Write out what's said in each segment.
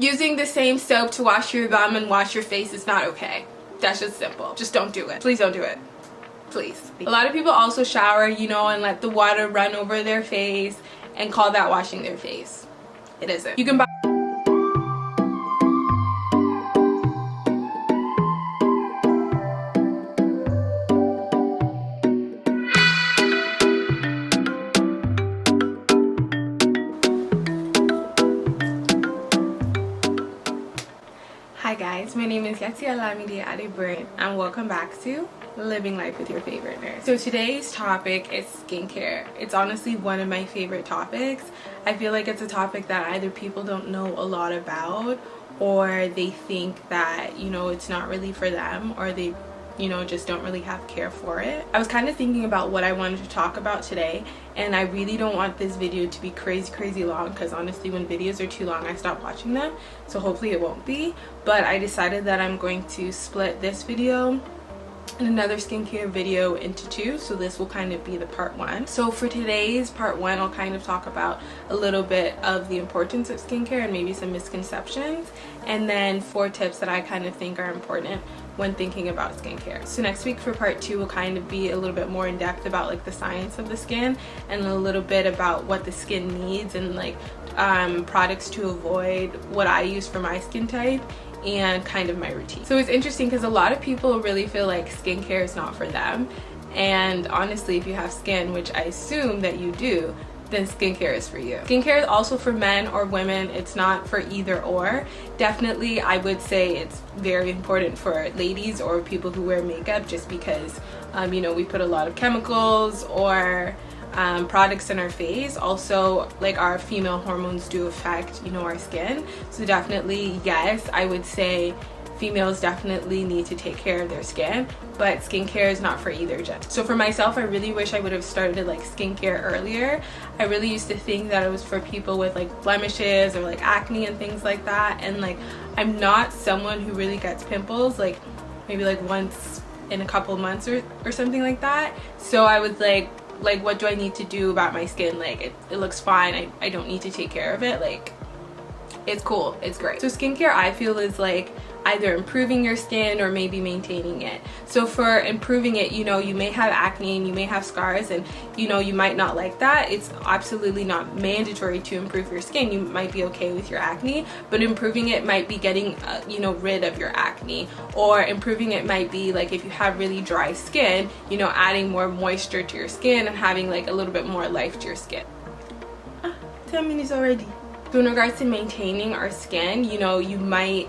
Using the same soap to wash your bum and wash your face is not okay. That's just simple. Just don't do it. Please don't do it. Please. A lot of people also shower, you know, and let the water run over their face and call that washing their face. It isn't. You can buy Hi guys, my name is Yetsi Alamide Adebrin and welcome back to Living Life with Your Favorite Nurse. So today's topic is skincare. It's honestly one of my favorite topics. I feel like it's a topic that either people don't know a lot about, or they think that, you know, it's not really for them, or they, you know, just don't really have care for it. I was kind of thinking about what I wanted to talk about today, and I really don't want this video to be crazy long, because honestly when videos are too long I stop watching them, so hopefully it won't be. But I decided that I'm going to split this video and another skincare video into two, so this will kind of be the part one. So for today's part one, I'll kind of talk about a little bit of the importance of skincare and maybe some misconceptions, and then 4 tips that I kind of think are important when thinking about skincare. So next week for part 2 will kind of be a little bit more in depth about like the science of the skin and a little bit about what the skin needs and like products to avoid, what I use for my skin type, and kind of my routine. So it's interesting because a lot of people really feel like skincare is not for them, and honestly if you have skin, which I assume that you do, then skincare is for you. Skincare is also for men or women. It's not for either or. Definitely I would say it's very important for ladies or people who wear makeup, just because you know, we put a lot of chemicals or products in our face. Also, like, our female hormones do affect, you know, our skin. So definitely yes, I would say females definitely need to take care of their skin, but skincare is not for either gender. So for myself, I really wish I would have started like skincare earlier. I really used to think that it was for people with like blemishes or like acne and things like that, and like I'm not someone who really gets pimples, like maybe like once in a couple months or something like that. So I was like what do I need to do about my skin? Like it looks fine. I don't need to take care of it. Like, it's cool, it's great. So skincare, I feel, is like either improving your skin or maybe maintaining it. So for improving it, you know, you may have acne and you may have scars, and you know, you might not like that. It's absolutely not mandatory to improve your skin. You might be okay with your acne, but improving it might be getting you know, rid of your acne, or improving it might be like if you have really dry skin, you know, adding more moisture to your skin and having like a little bit more life to your skin. 10 minutes already. So in regards to maintaining our skin, you know, you might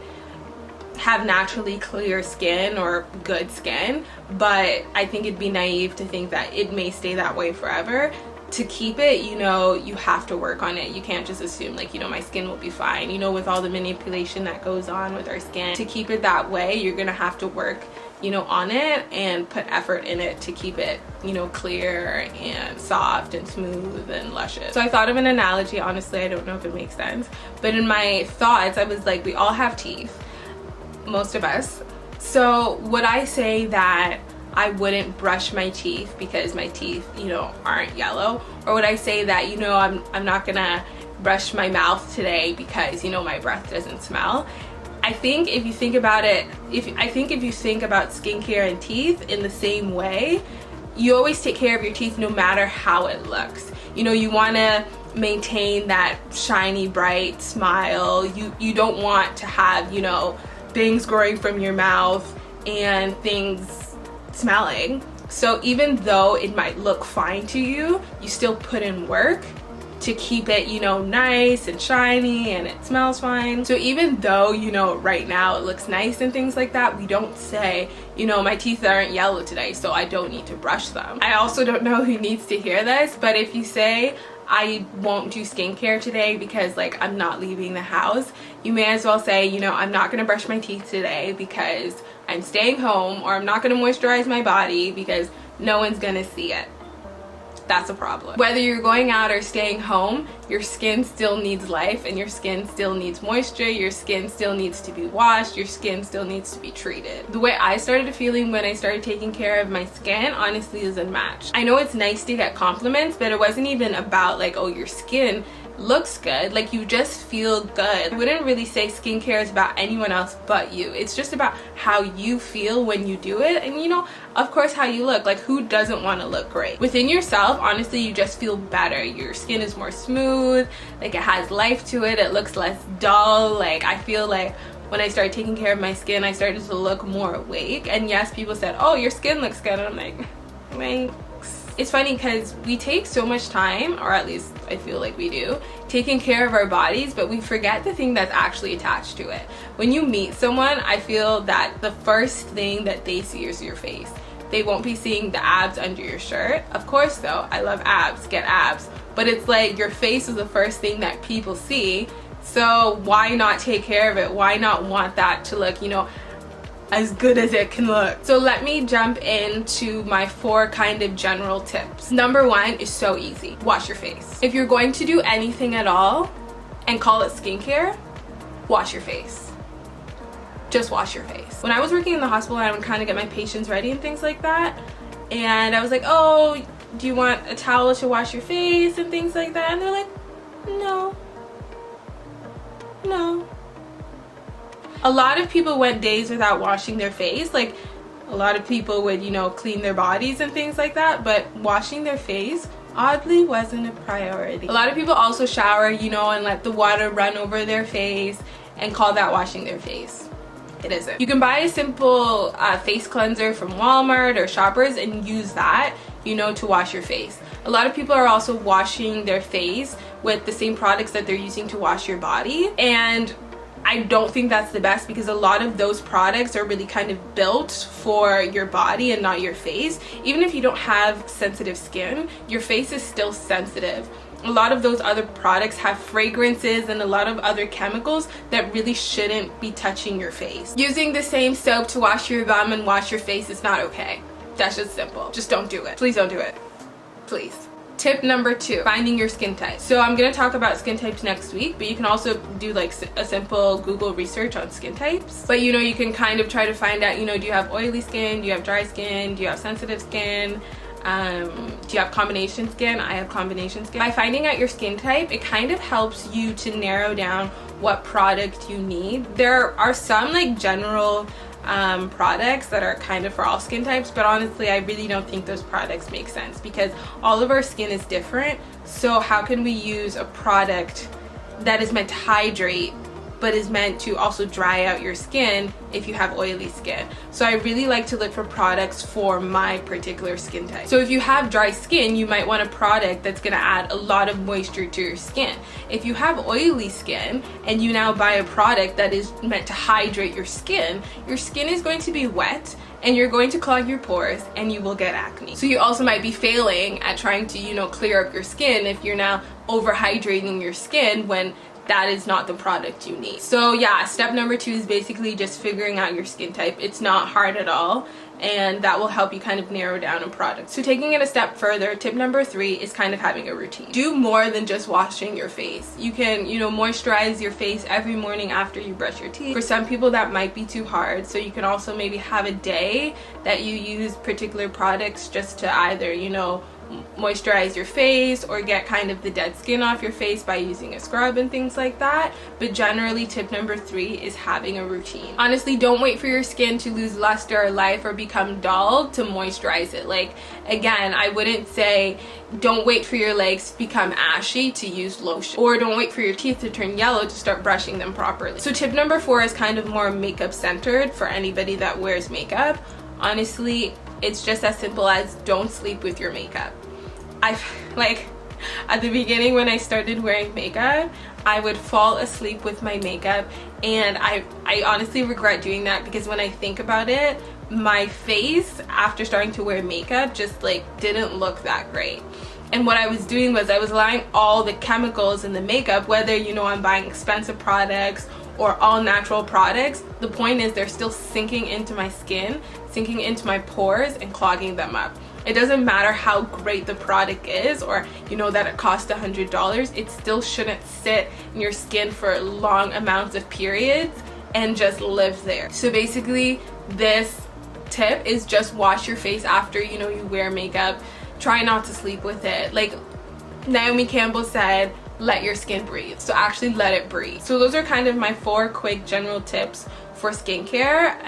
have naturally clear skin or good skin, but I think it'd be naive to think that it may stay that way forever. To keep it, you know, you have to work on it. You can't just assume like, you know, my skin will be fine. You know, with all the manipulation that goes on with our skin, to keep it that way, you're gonna have to work, you know, on it and put effort in it to keep it, you know, clear and soft and smooth and luscious. So I thought of an analogy. Honestly, I don't know if it makes sense, but in my thoughts I was like, we all have teeth, most of us. So would I say that I wouldn't brush my teeth because my teeth, you know, aren't yellow? Or would I say that, you know, I'm not gonna brush my mouth today because, you know, my breath doesn't smell? I think if you think about it, if you think about skincare and teeth in the same way, you always take care of your teeth no matter how it looks. You know, you want to maintain that shiny, bright smile. You don't want to have, you know, things growing from your mouth and things smelling. So even though it might look fine to you, you still put in work to keep it, you know, nice and shiny and it smells fine. So even though, you know, right now it looks nice and things like that, we don't say, you know, my teeth aren't yellow today, so I don't need to brush them. I also don't know who needs to hear this, but if you say, I won't do skincare today because like I'm not leaving the house, you may as well say, you know, I'm not gonna brush my teeth today because I'm staying home, or I'm not gonna moisturize my body because no one's gonna see it. That's a problem. Whether you're going out or staying home, your skin still needs life, and your skin still needs moisture, your skin still needs to be washed, your skin still needs to be treated. The way I started feeling when I started taking care of my skin, honestly, is unmatched. I know it's nice to get compliments, but it wasn't even about like, oh, your skin looks good, like you just feel good. I wouldn't really say skincare is about anyone else but you. It's just about how you feel when you do it, and you know, of course, how you look. Like, who doesn't want to look great? Within yourself, honestly, you just feel better. Your skin is more smooth, like it has life to it, it looks less dull. Like, I feel like when I started taking care of my skin, I started to look more awake. And yes, people said, oh, your skin looks good, and I'm like, thanks. It's funny because we take so much time, or at least I feel like we do, taking care of our bodies, but we forget the thing that's actually attached to it. When you meet someone, I feel that the first thing that they see is your face. They won't be seeing the abs under your shirt. Of course though, I love abs, get abs, but it's like your face is the first thing that people see. So why not take care of it? Why not want that to look, you know, as good as it can look? So let me jump into my 4 kind of general tips. Number 1 is so easy. Wash your face. If you're going to do anything at all and call it skincare, wash your face. Just wash your face. When I was working in the hospital, I would kind of get my patients ready and things like that. And I was like, oh, do you want a towel to wash your face and things like that? And they're like, no. A lot of people went days without washing their face. Like, a lot of people would, you know, clean their bodies and things like that, but washing their face oddly wasn't a priority. A lot of people also shower, you know, and let the water run over their face and call that washing their face. It isn't. You can buy a simple face cleanser from Walmart or Shoppers and use that, you know, to wash your face. A lot of people are also washing their face with the same products that they're using to wash your body, and I don't think that's the best, because a lot of those products are really kind of built for your body and not your face. Even if you don't have sensitive skin, your face is still sensitive. A lot of those other products have fragrances and a lot of other chemicals that really shouldn't be touching your face. Using the same soap to wash your bum and wash your face is not okay. That's just simple. Just don't do it. Please don't do it. Please. Tip number 2, finding your skin type. So I'm going to talk about skin types next week, but you can also do like a simple Google research on skin types. But you know, you can kind of try to find out, you know, do you have oily skin? Do you have dry skin? Do you have sensitive skin? Do you have combination skin? I have combination skin. By finding out your skin type, it kind of helps you to narrow down what product you need. There are some like general products that are kind of for all skin types, but honestly I really don't think those products make sense, because all of our skin is different. So how can we use a product that is meant to hydrate but is meant to also dry out your skin if you have oily skin? So I really like to look for products for my particular skin type. So if you have dry skin, you might want a product that's gonna add a lot of moisture to your skin. If you have oily skin and you now buy a product that is meant to hydrate your skin is going to be wet and you're going to clog your pores and you will get acne. So you also might be failing at trying to, you know, clear up your skin if you're now overhydrating your skin when that is not the product you need. So yeah, step number 2 is basically just figuring out your skin type. It's not hard at all, and that will help you kind of narrow down a product. So taking it a step further, tip number 3 is kind of having a routine. Do more than just washing your face. You can, you know, moisturize your face every morning after you brush your teeth. For some people that might be too hard, so you can also maybe have a day that you use particular products just to either, you know, moisturize your face or get kind of the dead skin off your face by using a scrub and things like that. But generally, tip number 3 is having a routine. Honestly, don't wait for your skin to lose luster or life or become dull to moisturize it. Like, again, I wouldn't say don't wait for your legs to become ashy to use lotion, or don't wait for your teeth to turn yellow to start brushing them properly. So tip number 4 is kind of more makeup centered for anybody that wears makeup. Honestly, it's just as simple as don't sleep with your makeup. Like, at the beginning when I started wearing makeup, I would fall asleep with my makeup, and I honestly regret doing that, because when I think about it, my face after starting to wear makeup just like didn't look that great. And what I was doing was I was allowing all the chemicals in the makeup, whether, you know, I'm buying expensive products or all natural products, the point is they're still sinking into my skin, sinking into my pores and clogging them up. It doesn't matter how great the product is, or, you know, that it costs $100, it still shouldn't sit in your skin for long amounts of periods and just live there. So basically, this tip is just wash your face after, you know, you wear makeup. Try not to sleep with it. Like Naomi Campbell said, let your skin breathe. So actually let it breathe. So those are kind of my 4 quick general tips for skincare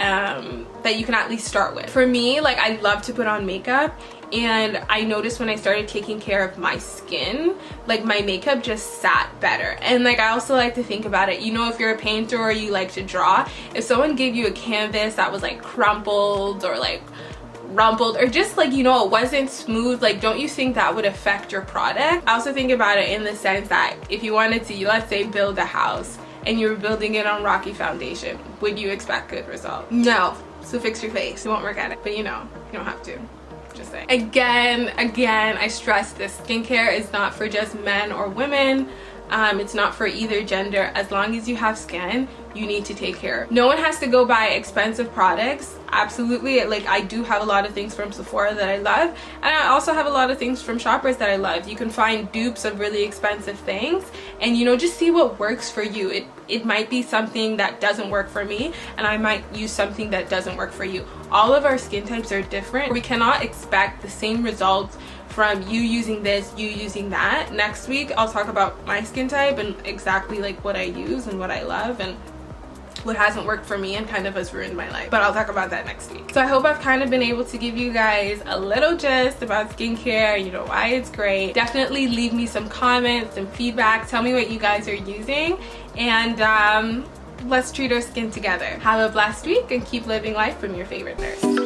that you can at least start with. For me, like, I love to put on makeup, and I noticed when I started taking care of my skin, like, my makeup just sat better. And like, I also like to think about it, you know, if you're a painter or you like to draw, if someone gave you a canvas that was like crumpled or like rumpled or just like, you know, it wasn't smooth, like, don't you think that would affect your product? I also think about it in the sense that if you wanted to, let's say, build a house and you were building it on rocky foundation, would you expect good results? No. So fix your face. You won't work at it, but you know, you don't have to. Just saying. Again, I stress this, skincare is not for just men or women. It's not for either gender. As long as you have skin, you need to take care. No one has to go buy expensive products. Absolutely, like, I do have a lot of things from Sephora that I love, and I also have a lot of things from Shoppers that I love. You can find dupes of really expensive things, and you know, just see what works for you. It might be something that doesn't work for me, and I might use something that doesn't work for you. All of our skin types are different. We cannot expect the same results from you using this, you using that. Next week I'll talk about my skin type and exactly like what I use and what I love and what hasn't worked for me and kind of has ruined my life, but I'll talk about that next week. So I hope I've kind of been able to give you guys a little gist about skincare, you know, why it's great. Definitely leave me some comments and feedback. Tell me what you guys are using, and let's treat our skin together. Have a blessed week and keep living life from your favorite nurse.